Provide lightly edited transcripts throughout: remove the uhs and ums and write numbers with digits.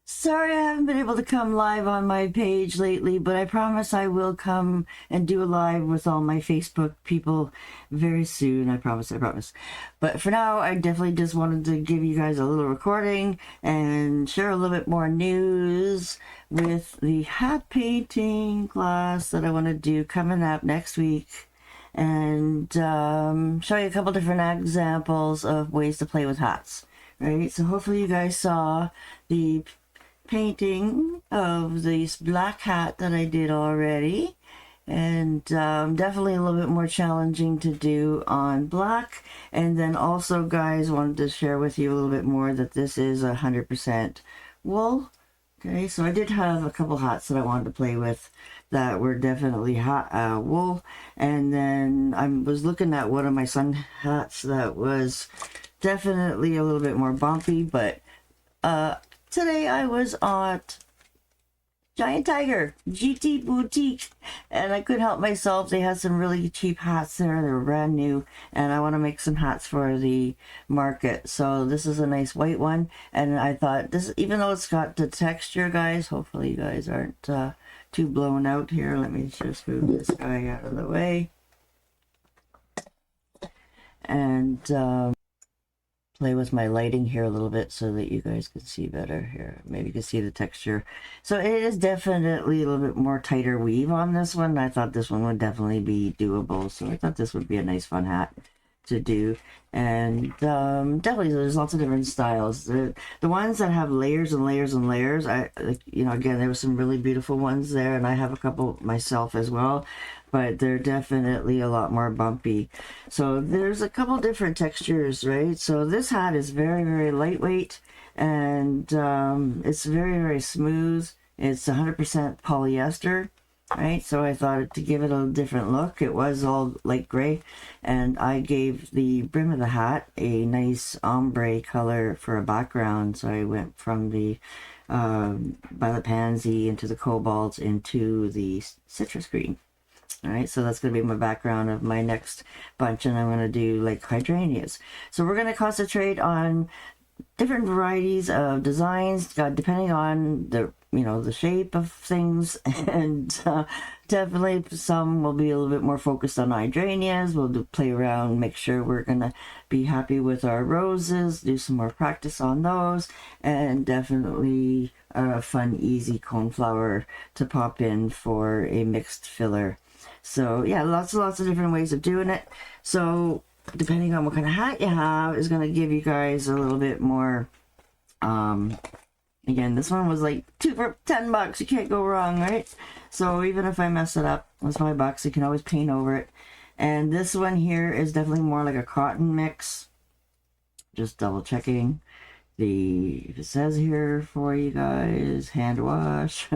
Sorry I haven't been able to come live on my page lately, but I promise I will come and do a live with all my Facebook people very soon. I promise, I promise. But for now, I definitely just wanted to give you guys a little recording and share a little bit more news with the hat painting class that I want to do coming up next week, and show you a couple different examples of ways to play with hats. Right, so hopefully you guys saw the painting of this black hat that I did already, and definitely a little bit more challenging to do on black. And then also, guys, wanted to share with you a little bit more that this is 100% wool. Okay, so I did have a couple hats that I wanted to play with that were definitely wool, and then I was looking at one of my sun hats that was definitely a little bit more bumpy, but today I was at Giant Tiger GT Boutique, and I couldn't help myself. They had some really cheap hats there. They were brand new, and I want to make some hats for the market. So this is a nice white one, and I thought this, even though it's got the texture, guys, hopefully you guys aren't too blown out here. Let me just move this guy out of the way, and play with my lighting here a little bit so that you guys can see better here. Maybe you can see the texture. So it is definitely a little bit more tighter weave on this one. I thought this one would definitely be doable, so I thought this would be a nice fun hat to do. And definitely there's lots of different styles. The ones that have layers and layers and layers, you know, again, there were some really beautiful ones there, and I have a couple myself as well, but they're definitely a lot more bumpy. So there's a couple different textures, right? So this hat is very, very lightweight, and it's very, very smooth. It's 100% polyester, right? So I thought to give it a different look, it was all light gray, and I gave the brim of the hat a nice ombre color for a background. So I went from the violet pansy into the cobalt into the citrus green. All right, so that's going to be my background of my next bunch, and I'm going to do like hydrangeas. So we're going to concentrate on different varieties of designs, depending on the, you know, the shape of things, and definitely some will be a little bit more focused on hydrangeas. We'll play around, make sure we're going to be happy with our roses, do some more practice on those, and definitely a fun, easy coneflower to pop in for a mixed filler. So yeah, lots and lots of different ways of doing it. So depending on what kind of hat you have is going to give you guys a little bit more. Again, this one was like 2 for $10. You can't go wrong, right? So even if I mess it up, it's $5. You can always paint over it. And this one here is definitely more like a cotton mix. Just double checking if it says here for you guys, hand wash.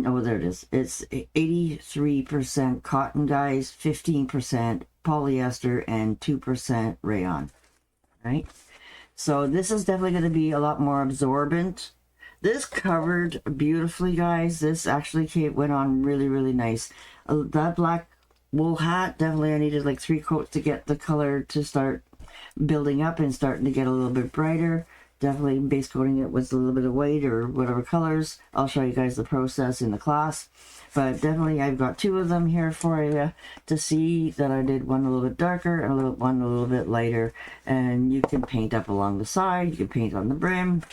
Oh, there it is. It's 83% cotton, guys, 15% polyester, and 2% rayon. Right? So this is definitely going to be a lot more absorbent. This covered beautifully, guys. This actually went on really, really nice. That black wool hat, definitely I needed like 3 coats to get the color to start building up and starting to get a little bit brighter. Definitely base coating it with a little bit of white or whatever colors. I'll show you guys the process in the class. But definitely I've got 2 of them here for you to see that I did one a little bit darker and one a little bit lighter. And you can paint up along the side. You can paint on the brim.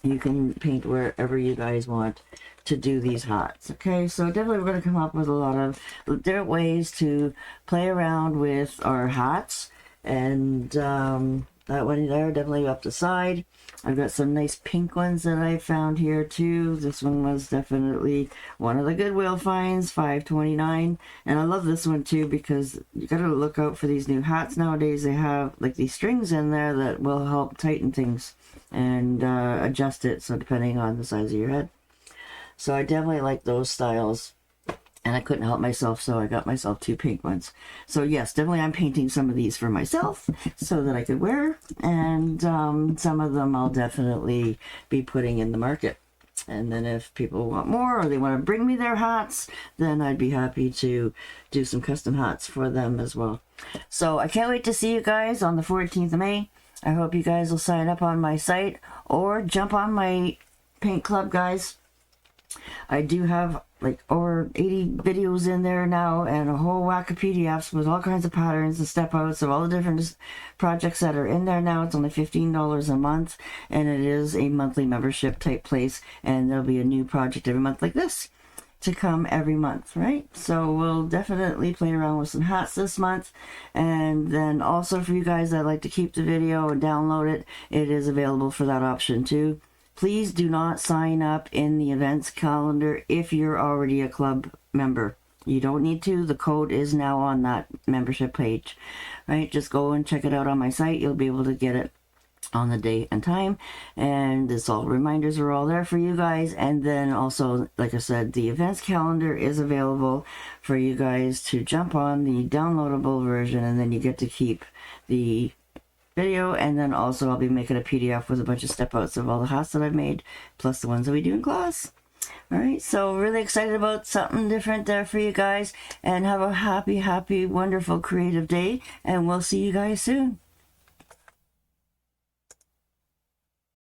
You can paint wherever you guys want to do these hats. Okay, so definitely we're going to come up with a lot of different ways to play around with our hats. And that one there, definitely up the side. I've got some nice pink ones that I found here too. This one was definitely one of the Goodwill finds, $5.29. And I love this one too because you gotta look out for these new hats nowadays. They have like these strings in there that will help tighten things and adjust it, so depending on the size of your head. So I definitely like those styles. And I couldn't help myself, so I got myself 2 pink ones. So yes, definitely I'm painting some of these for myself so that I could wear. And some of them I'll definitely be putting in the market. And then if people want more or they want to bring me their hats, then I'd be happy to do some custom hats for them as well. So I can't wait to see you guys on the 14th of May. I hope you guys will sign up on my site or jump on my paint club, guys. I do have like over 80 videos in there now and a whole whack of PDFs with all kinds of patterns and step outs of all the different projects that are in there now. It's only $15 a month, and it is a monthly membership type place, and there'll be a new project every month like this to come every month, right? So we'll definitely play around with some hats this month. And then also for you guys that like to keep the video and download it, it is available for that option too. Please do not sign up in the events calendar if you're already a club member. You don't need to. The code is now on that membership page, right? Just go and check it out on my site. You'll be able to get it on the date and time, and this all reminders are all there for you guys. And then also, like I said, the events calendar is available for you guys to jump on the downloadable version, and then you get to keep the video. And then also I'll be making a PDF with a bunch of step outs of all the hats that I've made, plus the ones that we do in class. All right, so really excited about something different there for you guys, and have a happy, wonderful, creative day, and we'll see you guys soon.